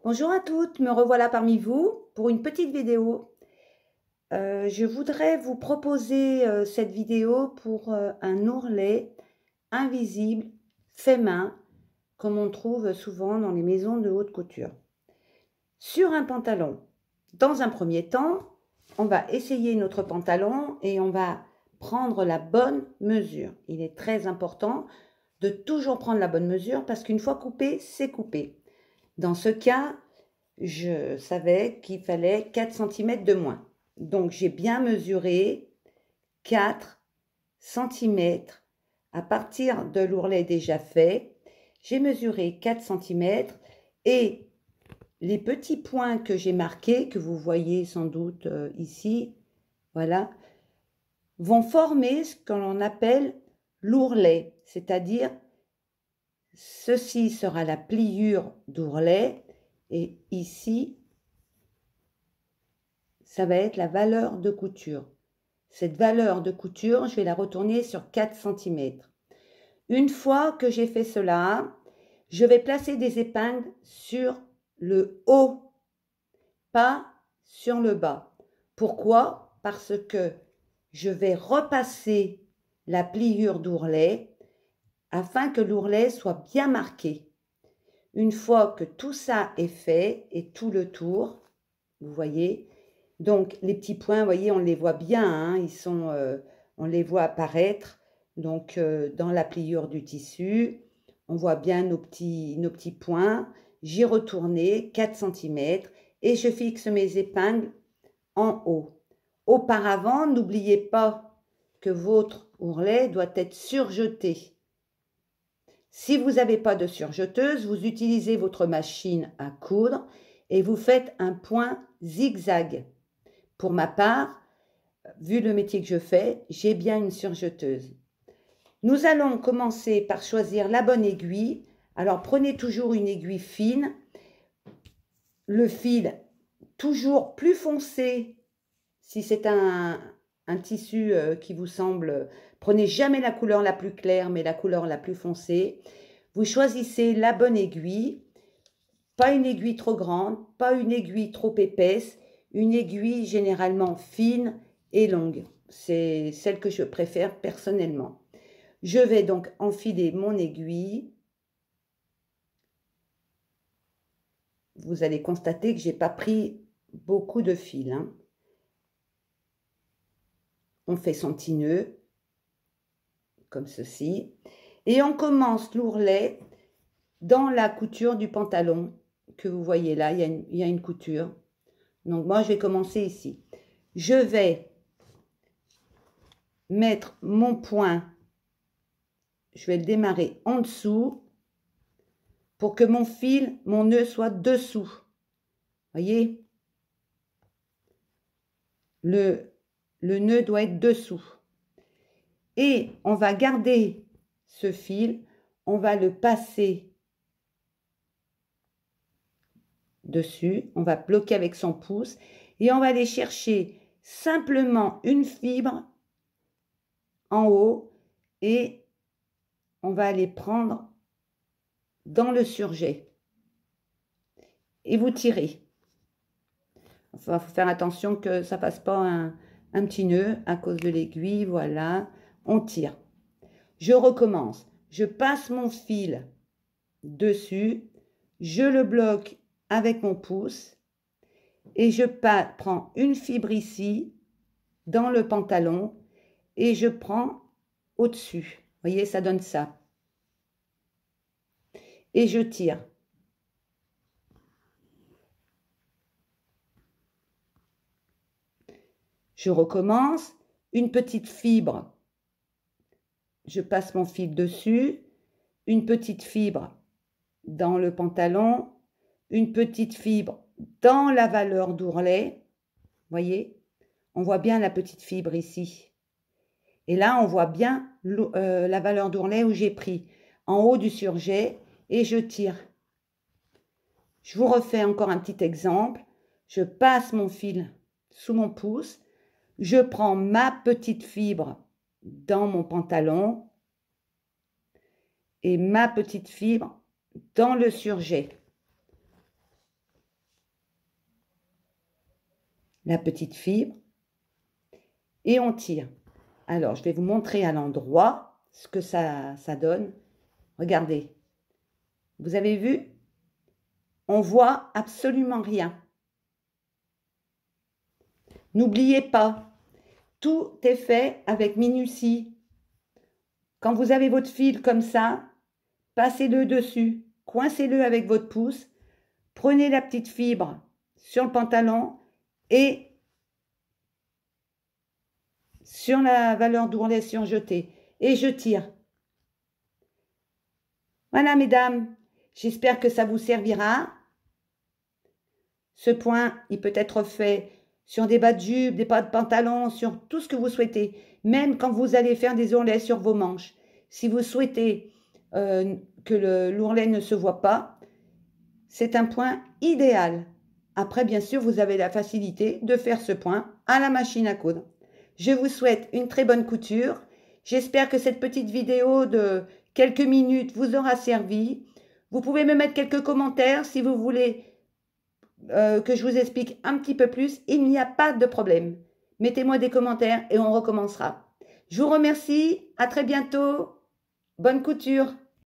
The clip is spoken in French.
Bonjour à toutes, me revoilà parmi vous pour une petite vidéo. Je voudrais vous proposer cette vidéo pour un ourlet invisible fait main, comme on trouve souvent dans les maisons de haute couture. Sur un pantalon, dans un premier temps, on va essayer notre pantalon et on va prendre la bonne mesure. Il est très important de toujours prendre la bonne mesure parce qu'une fois coupé, c'est coupé. Dans ce cas, je savais qu'il fallait 4 cm de moins. Donc, j'ai bien mesuré 4 cm. À partir de l'ourlet déjà fait, j'ai mesuré 4 cm et les petits points que j'ai marqués, que vous voyez sans doute ici, voilà, vont former ce que l'on appelle l'ourlet, c'est-à-dire ceci sera la pliure d'ourlet et ici, ça va être la valeur de couture. Cette valeur de couture, je vais la retourner sur 4 cm. Une fois que j'ai fait cela, je vais placer des épingles sur le haut, pas sur le bas. Pourquoi? Parce que je vais repasser la pliure d'ourlet afin que l'ourlet soit bien marqué. Une fois que tout ça est fait et tout le tour, vous voyez, donc les petits points, vous voyez, on les voit bien, hein, on les voit apparaître. Donc dans la pliure du tissu, on voit bien nos petits points. J'ai retourné 4 cm et je fixe mes épingles en haut. Auparavant, n'oubliez pas que votre ourlet doit être surjeté. Si vous n'avez pas de surjeteuse, vous utilisez votre machine à coudre et vous faites un point zigzag. Pour ma part, vu le métier que je fais, j'ai bien une surjeteuse. Nous allons commencer par choisir la bonne aiguille. Alors prenez toujours une aiguille fine. Le fil toujours plus foncé. Si c'est un tissu qui vous semble, prenez jamais la couleur la plus claire, mais la couleur la plus foncée. Vous choisissez la bonne aiguille, pas une aiguille trop grande, pas une aiguille trop épaisse, une aiguille généralement fine et longue. C'est celle que je préfère personnellement. Je vais donc enfiler mon aiguille. Vous allez constater que je n'ai pas pris beaucoup de fil, hein. On fait son petit nœud, comme ceci. Et on commence l'ourlet dans la couture du pantalon que vous voyez là. Il y a une couture. Donc moi, je vais commencer ici. Je vais mettre mon point, je vais le démarrer en dessous pour que mon fil, mon nœud soit dessous. Voyez? Le nœud doit être dessous. Et on va garder ce fil, on va le passer dessus, on va bloquer avec son pouce et on va aller chercher simplement une fibre en haut et on va aller prendre dans le surjet et vous tirez. Enfin, il faut faire attention que ça fasse pas un petit nœud à cause de l'aiguille. Voilà, on tire. Je recommence. Je passe mon fil dessus, je le bloque avec mon pouce et je prends une fibre ici dans le pantalon et je prends au-dessus. Vous voyez, ça donne ça. Et je tire. Je recommence, une petite fibre, je passe mon fil dessus, une petite fibre dans le pantalon, une petite fibre dans la valeur d'ourlet, voyez, on voit bien la petite fibre ici. Et là, on voit bien la valeur d'ourlet où j'ai pris en haut du surjet et je tire. Je vous refais encore un petit exemple. Je passe mon fil sous mon pouce. Je prends ma petite fibre dans mon pantalon et ma petite fibre dans le surjet. la petite fibre et on tire. Alors, je vais vous montrer à l'endroit ce que ça donne. Regardez. Vous avez vu? On voit absolument rien. N'oubliez pas, tout est fait avec minutie. Quand vous avez votre fil comme ça, passez-le dessus, coincez-le avec votre pouce, prenez la petite fibre sur le pantalon et sur la valeur d'ourlet surjetée et je tire. Voilà mesdames, j'espère que ça vous servira. Ce point, il peut être fait sur des bas de jupe, des bas de pantalon, sur tout ce que vous souhaitez. Même quand vous allez faire des ourlets sur vos manches. Si vous souhaitez que l'ourlet ne se voit pas, c'est un point idéal. Après, bien sûr, vous avez la facilité de faire ce point à la machine à coudre. Je vous souhaite une très bonne couture. J'espère que cette petite vidéo de quelques minutes vous aura servi. Vous pouvez me mettre quelques commentaires si vous voulez que je vous explique un petit peu plus. Il n'y a pas de problème. Mettez-moi des commentaires et on recommencera. Je vous remercie. À très bientôt. Bonne couture.